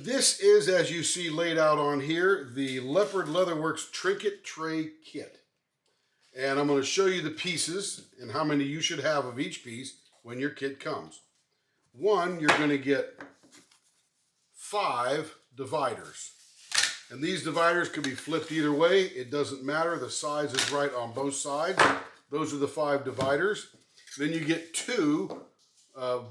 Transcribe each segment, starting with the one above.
And this is, as you see laid out on here, the Leopard Leatherworks Trinket Tray Kit. And I'm going to show you the pieces and how many you should have of each piece when your kit comes. One, you're going to get 5 dividers. And these dividers can be flipped either way. It doesn't matter. The size is right on both sides. Those are the 5 dividers. Then you get 2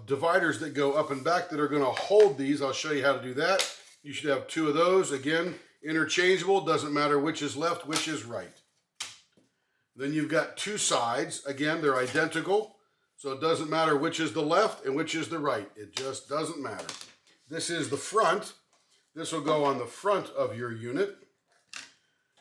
dividers that go up and back that are going to hold these. I'll show you how to do that. You should have 2 of those. Again, interchangeable. Doesn't matter which is left, which is right. Then you've got 2 sides. Again, they're identical. So it doesn't matter which is the left and which is the right. It just doesn't matter. This is the front. This will go on the front of your unit.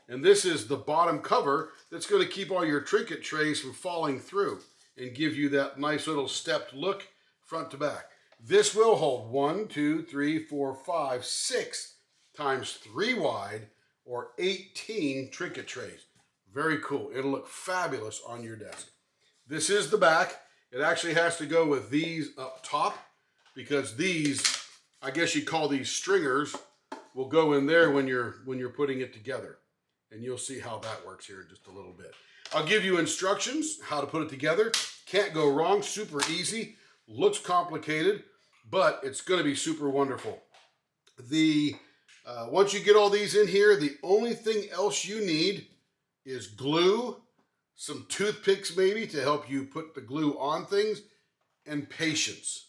And this is the bottom cover that's going to keep all your trinket trays from falling through and give you that nice little stepped look front to back. This will hold 1, 2, 3, 4, 5, 6 times 3 wide or 18 trinket trays. Very cool. It'll look fabulous on your desk. This is the back. It actually has to go with these up top because these, I guess you'd call these stringers, will go in there when you're putting it together. And you'll see how that works here in just a little bit. I'll give you instructions how to put it together. Can't go wrong, super easy. Looks complicated, but it's going to be super wonderful. Once you get all these in here, the only thing else you need is glue, some toothpicks maybe to help you put the glue on things, and patience.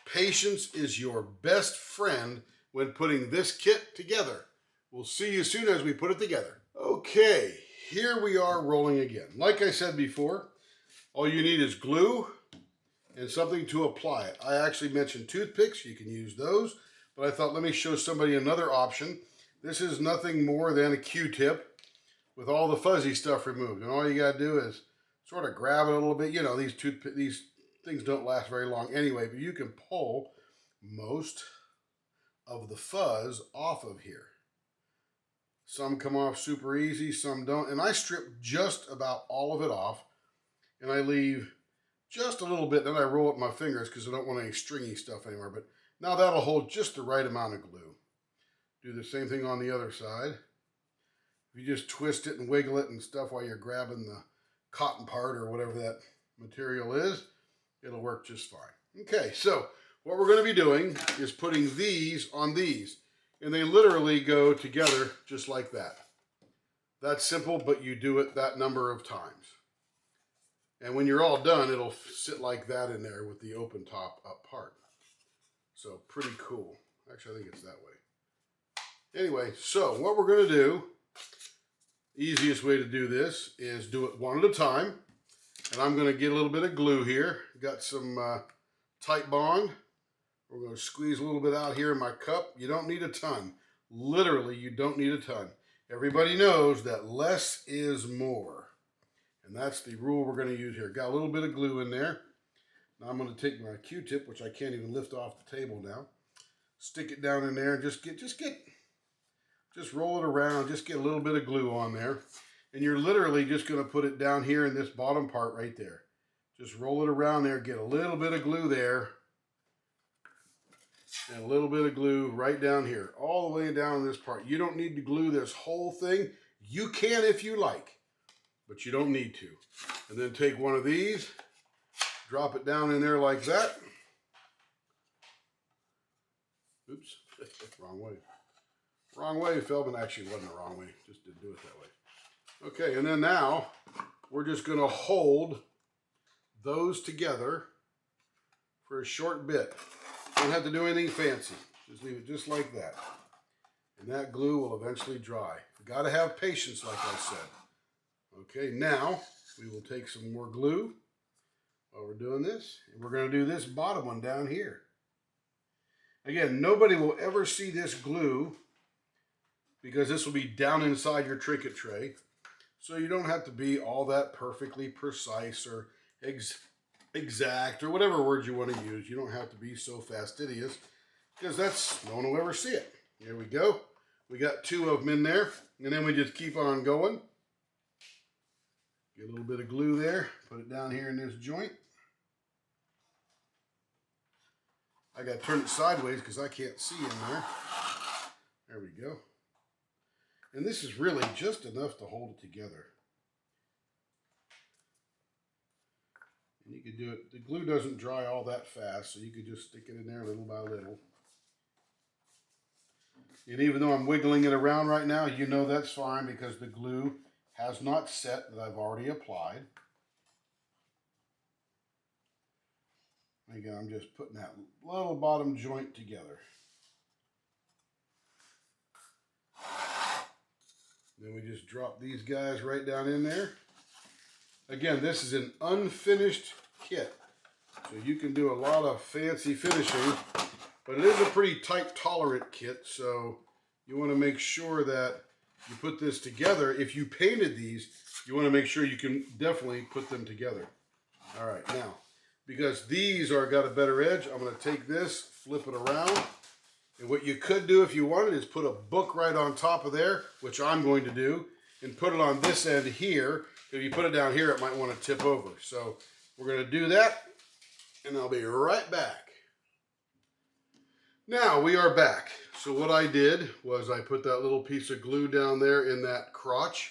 Patience is your best friend when putting this kit together. We'll see you soon as we put it together. Okay, here we are rolling again. Like I said before, all you need is glue and something to apply it. I actually mentioned toothpicks. You can use those, but I thought let me show somebody another option. This is nothing more than a Q-tip with all the fuzzy stuff removed. And all you got to do is sort of grab it a little bit. You know, these things don't last very long anyway, but you can pull most of the fuzz off of here. Some come off super easy, some don't. And I strip just about all of it off, and I leave just a little bit. Then I roll up my fingers because I don't want any stringy stuff anymore. But now that'll hold just the right amount of glue. Do the same thing on the other side. If you just twist it and wiggle it and stuff while you're grabbing the cotton part or whatever that material is, it'll work just fine. Okay, so what we're going to be doing is putting these on these. And they literally go together just like that. That's simple, but you do it that number of times. And when you're all done, it'll sit like that in there with the open top up part. So pretty cool. Actually, I think it's that way. Anyway, so what we're going to do, easiest way to do this is do it one at a time. And I'm going to get a little bit of glue here. Got some tight bond. We're going to squeeze a little bit out here in my cup. You don't need a ton. Literally, you don't need a ton. Everybody knows that less is more. And that's the rule we're going to use here. Got a little bit of glue in there. Now I'm going to take my Q-tip, which I can't even lift off the table now. Stick it down in there and just roll it around. Just get a little bit of glue on there. And you're literally just going to put it down here in this bottom part right there. Just roll it around there. Get a little bit of glue there. And a little bit of glue right down here, all the way down this part. You don't need to glue this whole thing. You can if you like, but you don't need to. And then take one of these, drop it down in there like that. Oops, wrong way. Wrong way, Feldman. Actually, wasn't the wrong way. Just didn't do it that way. Okay, and then now we're just going to hold those together for a short bit. Don't have to do anything fancy. Just leave it just like that. And that glue will eventually dry. You got to have patience, like I said. Okay, now we will take some more glue while we're doing this. And we're going to do this bottom one down here. Again, nobody will ever see this glue because this will be down inside your trinket tray. So you don't have to be all that perfectly precise or exact or whatever word you want to use. You don't have to be so fastidious because no one will ever see it. There we go. We got 2 of them in there, and then we just keep on going. Get a little bit of glue there, put it down here in this joint. I got to turn it sideways because I can't see in there. There we go. And this is really just enough to hold it together. And you could do it, the glue doesn't dry all that fast, so you could just stick it in there little by little. And even though I'm wiggling it around right now, you know that's fine because the glue has not set that I've already applied. Again, I'm just putting that little bottom joint together. Then we just drop these guys right down in there. Again, this is an unfinished kit, so you can do a lot of fancy finishing, but it is a pretty tight tolerant kit, so you want to make sure that you put this together. If you painted these, you want to make sure you can definitely put them together. All right, now, because these are got a better edge, I'm going to take this, flip it around, and what you could do if you wanted is put a book right on top of there, which I'm going to do, and put it on this end here. If you put it down here, it might want to tip over. So we're going to do that, and I'll be right back. Now we are back. So what I did was I put that little piece of glue down there in that crotch.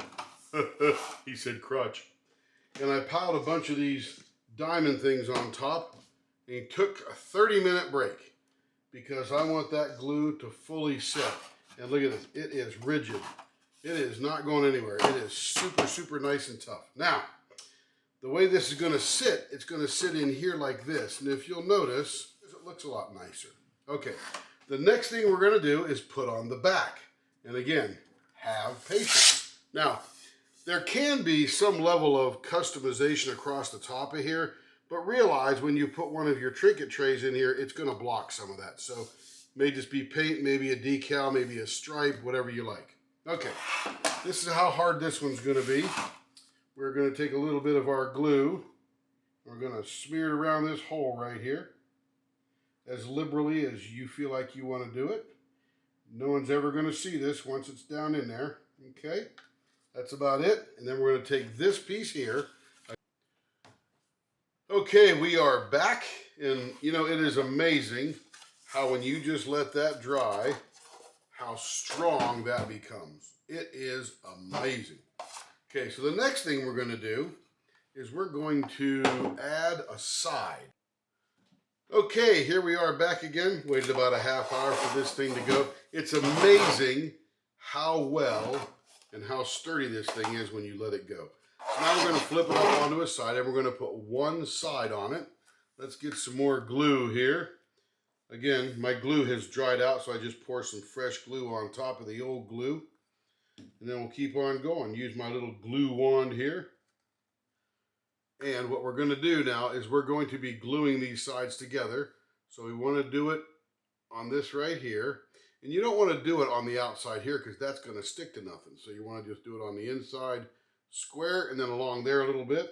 He said crotch. And I piled a bunch of these diamond things on top and took a 30-minute break because I want that glue to fully set. And look at this, it is rigid. It is not going anywhere. It is super, super nice and tough. Now, the way this is going to sit, it's going to sit in here like this. And if you'll notice, it looks a lot nicer. Okay, the next thing we're going to do is put on the back. And again, have patience. Now, there can be some level of customization across the top of here, but realize when you put one of your Trinket trays in here, it's going to block some of that. So it may just be paint, maybe a decal, maybe a stripe, whatever you like. Okay, this is how hard this one's going to be. We're going to take a little bit of our glue. We're going to smear it around this hole right here as liberally as you feel like you want to do it. No one's ever going to see this once it's down in there. Okay, that's about it. And then we're going to take this piece here. Okay, we are back. And you know, it is amazing how when you just let that dry, how strong that becomes. It is amazing. Okay, so the next thing we're going to do is we're going to add a side. Okay, here we are back again. Waited about a half hour for this thing to go. It's amazing how well and how sturdy this thing is when you let it go. So now we're going to flip it up onto a side and we're going to put one side on it. Let's get some more glue here. Again, my glue has dried out, so I just pour some fresh glue on top of the old glue. And then we'll keep on going. Use my little glue wand here. And what we're going to do now is we're going to be gluing these sides together. So we want to do it on this right here. And you don't want to do it on the outside here because that's going to stick to nothing. So you want to just do it on the inside square and then along there a little bit.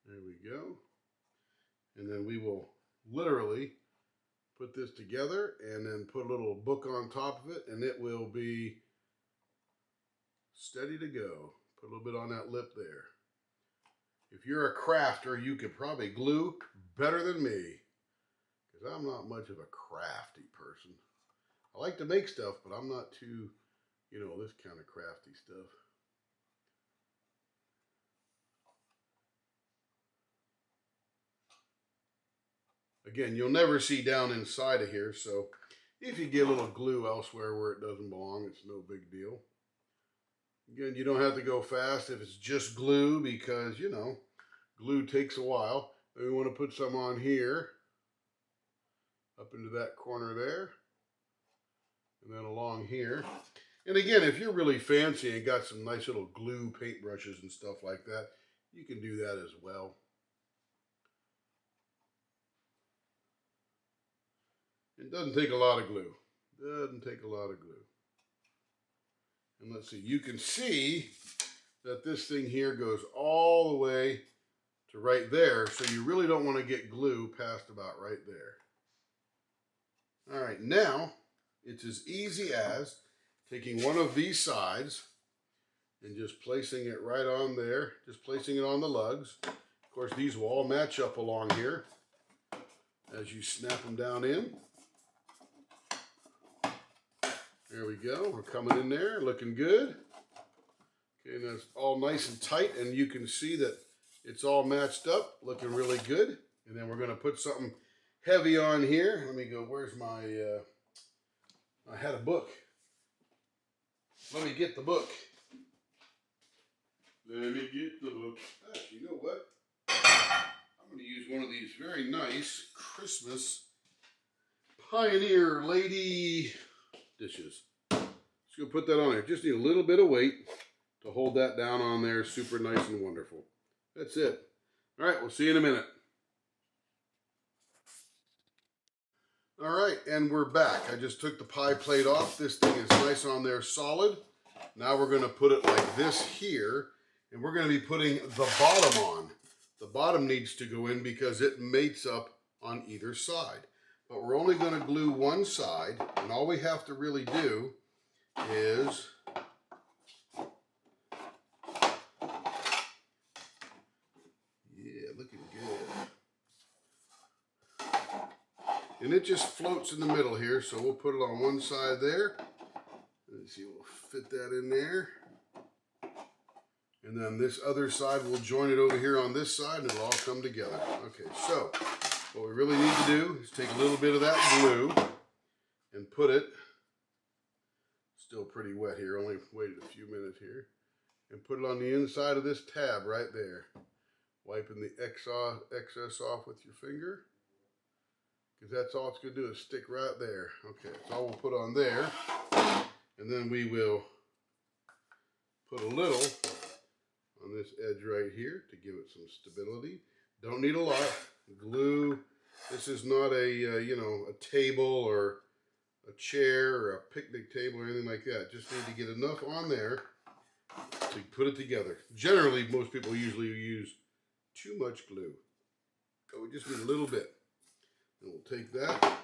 There we go. And then we will literally put this together and then put a little book on top of it and it will be steady to go. Put a little bit on that lip there. If you're a crafter, you could probably glue better than me because I'm not much of a crafty person. I like to make stuff, but I'm not too, you know, this kind of crafty stuff. Again, you'll never see down inside of here, so if you get a little glue elsewhere where it doesn't belong, it's no big deal. Again, you don't have to go fast if it's just glue because, you know, glue takes a while. Then we want to put some on here, up into that corner there, and then along here. And again, if you're really fancy and got some nice little glue paintbrushes and stuff like that, you can do that as well. It doesn't take a lot of glue. Doesn't take a lot of glue. And let's see, you can see that this thing here goes all the way to right there, so you really don't want to get glue past about right there. All right, now it's as easy as taking one of these sides and just placing it right on there, just placing it on the lugs, course, these will all match up along here as you snap them down in. There we go. We're coming in there, looking good. Okay, and that's all nice and tight, and you can see that it's all matched up, looking really good. And then we're going to put something heavy on here. Let me go, where's my, I had a book. Let me get the book. Let me get the book. Actually, you know what? I'm going to use one of these very nice Christmas Pioneer Lady dishes. Just going to put that on there. Just need a little bit of weight to hold that down on there. Super nice and wonderful. That's it. All right, we'll see you in a minute. All right, and we're back. I just took the pie plate off. This thing is nice on there, solid. Now we're going to put it like this here, and we're going to be putting the bottom on. The bottom needs to go in because it mates up on either side. But we're only going to glue one side, and all we have to really do is looking good. And it just floats in the middle here, so we'll put it on one side there. Let's see, we'll fit that in there. And then this other side, we'll join it over here on this side, and it'll all come together. Okay, so what we really need to do is take a little bit of that glue and put it, still pretty wet here, only waited a few minutes here, and put it on the inside of this tab right there. Wiping the excess off with your finger, because that's all it's going to do is stick right there. Okay, that's all we'll put on there. And then we will put a little on this edge right here to give it some stability. Don't need a lot. Glue. This is not a, a table or a chair or a picnic table or anything like that. Just need to get enough on there to put it together. Generally, most people usually use too much glue. So we just need a little bit. And we'll take that,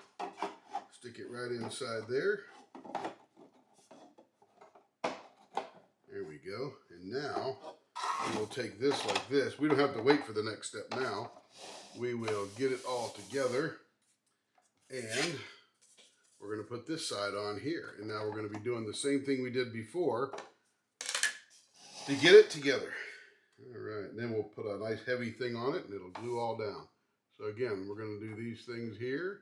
stick it right inside there. There we go. And now we will take this like this. We don't have to wait for the next step now. We will get it all together, and we're going to put this side on here. And now we're going to be doing the same thing we did before to get it together. All right, and then we'll put a nice heavy thing on it, and it'll glue all down. So again, we're going to do these things here,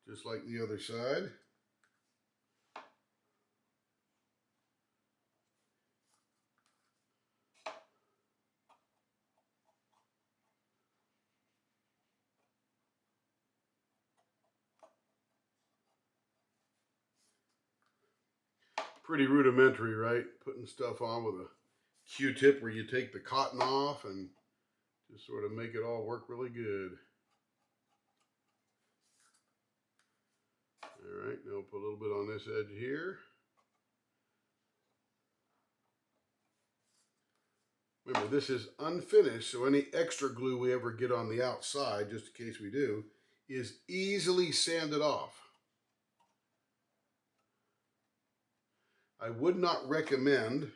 just like the other side. Pretty rudimentary, right? Putting stuff on with a Q-tip where you take the cotton off and just sort of make it all work really good. All right, now we'll put a little bit on this edge here. Remember, this is unfinished, so any extra glue we ever get on the outside, just in case we do, is easily sanded off. I would not recommend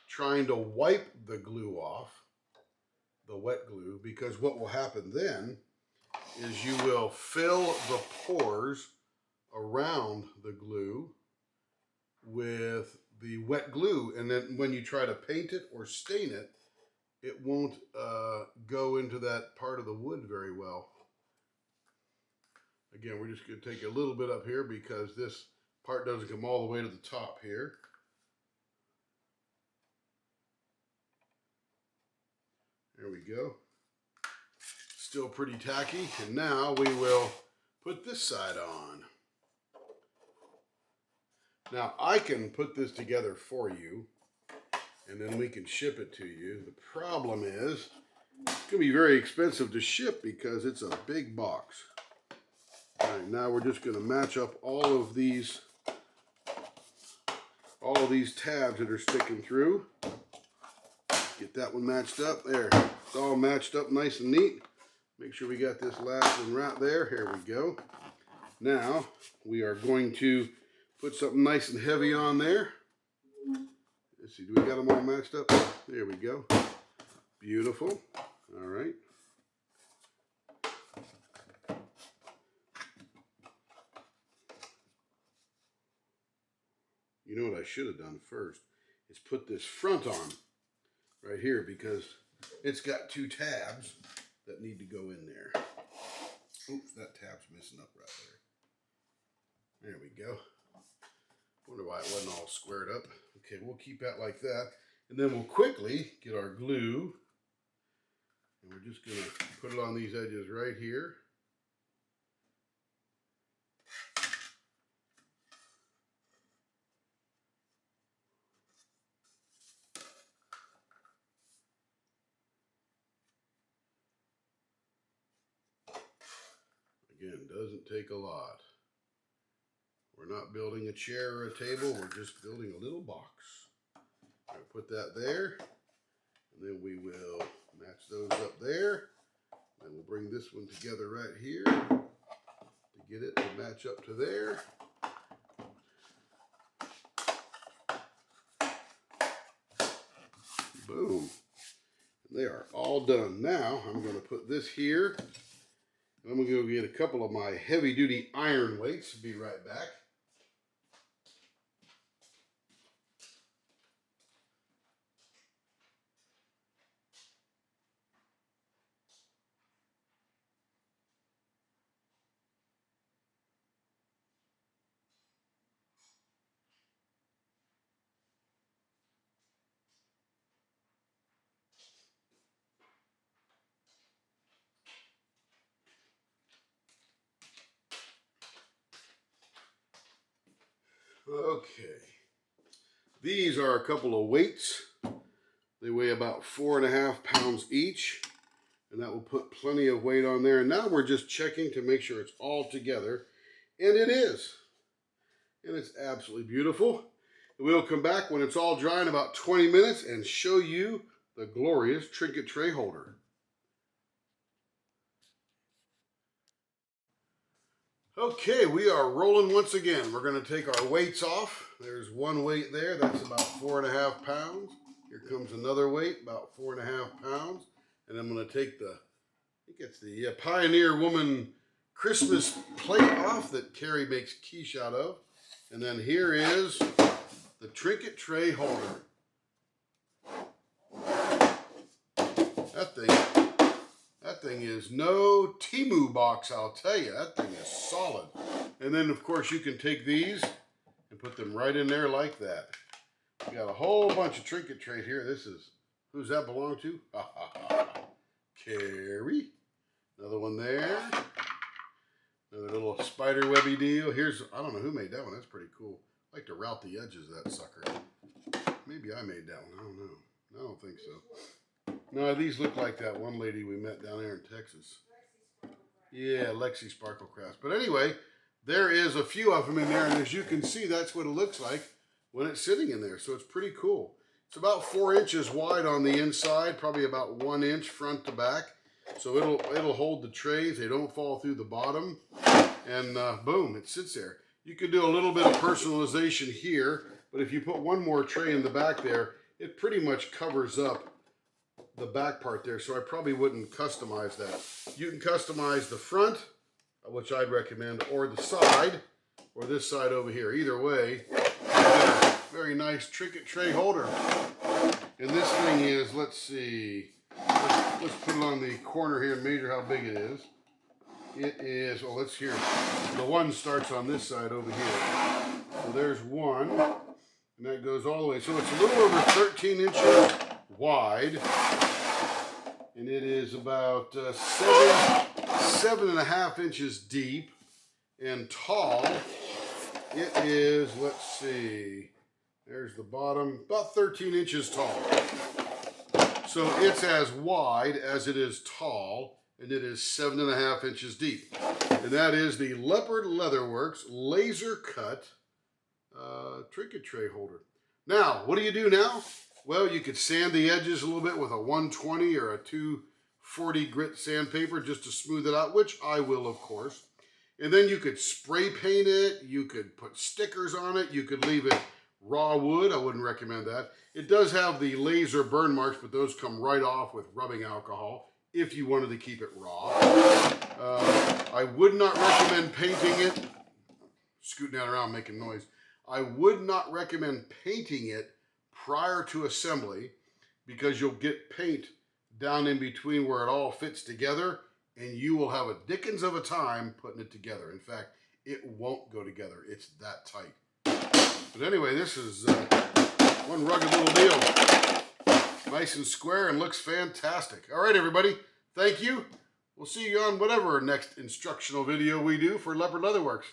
trying to wipe the glue off, the wet glue, because what will happen then is you will fill the pores around the glue with the wet glue, and then when you try to paint it or stain it, it won't go into that part of the wood very well. Again, we're just going to take a little bit up here because this part doesn't come all the way to the top here. There we go. Still pretty tacky. And now we will put this side on. Now I can put this together for you, and then we can ship it to you. The problem is it's going to be very expensive to ship because it's a big box. All right, now we're just going to match up all of these tabs that are sticking through. Get that one matched up there. It's all matched up nice and neat. Make sure we got this last one right there. Here we go. Now we are going to put something nice and heavy on there. Let's see, do we got them all matched up? There we go. Beautiful. All right. You know what I should have done first is put this front on right here because it's got two tabs that need to go in there. Oops, that tab's missing up right there. There we go. Wonder why it wasn't all squared up. Okay, we'll keep that like that. And then we'll quickly get our glue. And we're just gonna put it on these edges right here. Again, doesn't take a lot. We're not building a chair or a table, we're just building a little box. I'll put that there, and then we will match those up there. And we'll bring this one together right here to get it to match up to there. Boom. They are all done. Now I'm going to put this here. I'm going to go get a couple of my heavy duty iron weights. Be right back. Okay. These are a couple of weights. They weigh about 4.5 pounds each. And that will put plenty of weight on there. And now we're just checking to make sure it's all together. And it is. And it's absolutely beautiful. And we'll come back when it's all dry in about 20 minutes and show you the glorious trinket tray holder. Okay, we are rolling once again. We're going to take our weights off. There's one weight there. That's about 4.5 pounds. Here comes another weight, about 4.5 pounds. And I'm going to take the, I think it's the Pioneer Woman Christmas plate off that Carrie makes quiche out of. And then here is the trinket tray holder. That thing is no Temu box, I'll tell you. That thing is solid. And then, of course, you can take these and put them right in there like that. We got a whole bunch of trinket trays here. This is, who's that belong to? Carrie. Another one there. Another little spider webby deal. Here's, I don't know who made that one. That's pretty cool. I like to route the edges of that sucker. Maybe I made that one. I don't know. I don't think so. No, these look like that one lady we met down there in Texas. Yeah, Lexi Sparkle Crafts. But anyway, there is a few of them in there, and as you can see, that's what it looks like when it's sitting in there. So it's pretty cool. It's about 4 inches wide on the inside, probably about 1 inch front to back. So it'll hold the trays. They don't fall through the bottom. And boom, it sits there. You could do a little bit of personalization here, but if you put one more tray in the back there, it pretty much covers up the back part there, so I probably wouldn't customize that. You can customize the front, which I'd recommend, or the side, or this side over here. Either way, a very nice trinket tray holder. And this thing is, let's see, let's put it on the corner here and measure how big it is. It is, well, let's hear. The one starts on this side over here. So there's one, and that goes all the way. So it's a little over 13 inches wide. And it is about 7.5 inches deep and tall. It is, let's see, there's the bottom, about 13 inches tall. So it's as wide as it is tall, and it is 7.5 inches deep. And that is the Leopard Leatherworks laser cut trinket tray holder. Now, what do you do now? Well, you could sand the edges a little bit with a 120 or a 240 grit sandpaper just to smooth it out, which I will, of course. And then you could spray paint it. You could put stickers on it. You could leave it raw wood, I wouldn't recommend that. It does have the laser burn marks, but those come right off with rubbing alcohol if you wanted to keep it raw. I would not recommend painting it. Scooting that around making noise. I would not recommend painting it prior to assembly because you'll get paint down in between where it all fits together and you will have a dickens of a time putting it together. In fact, it won't go together. It's that tight. But anyway, this is one rugged little deal. Nice and square and looks fantastic. All right, everybody. Thank you. We'll see you on whatever next instructional video we do for Leopard Leatherworks.